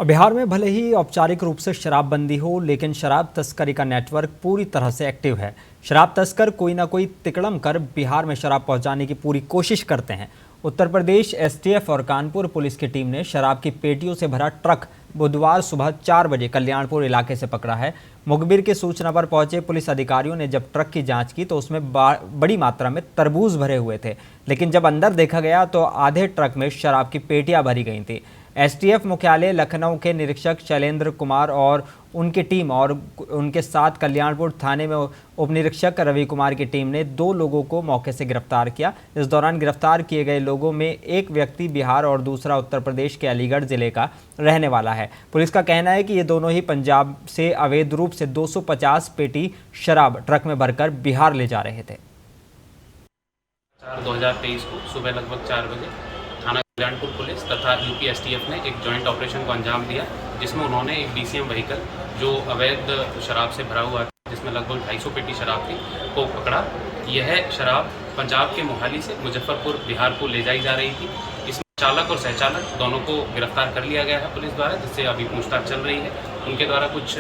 बिहार में भले ही औपचारिक रूप से शराबबंदी हो, लेकिन शराब तस्करी का नेटवर्क पूरी तरह से एक्टिव है। शराब तस्कर कोई ना कोई तिकड़म कर बिहार में शराब पहुंचाने की पूरी कोशिश करते हैं। उत्तर प्रदेश एसटीएफ और कानपुर पुलिस की टीम ने शराब की पेटियों से भरा ट्रक बुधवार सुबह 4 बजे कल्याणपुर इलाके से पकड़ा है। मुखबिर की सूचना पर पहुंचे पुलिस अधिकारियों ने जब ट्रक की जांच की तो उसमें बड़ी मात्रा में तरबूज भरे हुए थे, लेकिन जब अंदर देखा गया तो आधे ट्रक में शराब की पेटियां भरी गई थी। एसटीएफ मुख्यालय लखनऊ के निरीक्षक शैलेंद्र कुमार और उनकी टीम और उनके साथ कल्याणपुर थाने में उप निरीक्षक रवि कुमार की टीम ने 2 लोगों को मौके से गिरफ्तार किया। इस दौरान गिरफ्तार किए गए लोगों में एक व्यक्ति बिहार और दूसरा उत्तर प्रदेश के अलीगढ़ जिले का रहने वाला है। पुलिस का कहना है कि ये दोनों ही पंजाब से अवैध रूप से 250 पेटी शराब ट्रक में भरकर बिहार ले जा रहे थे। 2023 को सुबह लगभग 4 बजे थाना कल्याणपुर पुलिस तथा यूपी एसटीएफ ने एक जॉइंट ऑपरेशन को अंजाम दिया, जिसमें उन्होंने एक डीसीएम व्हीकल जो अवैध शराब से भरा हुआ था, जिसमें लगभग 250 पेटी शराब थी, को पकड़ा। यह शराब पंजाब के मोहाली से मुजफ्फरपुर बिहार को ले जाई जा रही थी। इसमें चालक और सहचालक दोनों को गिरफ्तार कर लिया गया है पुलिस द्वारा, जिससे अभी पूछताछ चल रही है। उनके द्वारा कुछ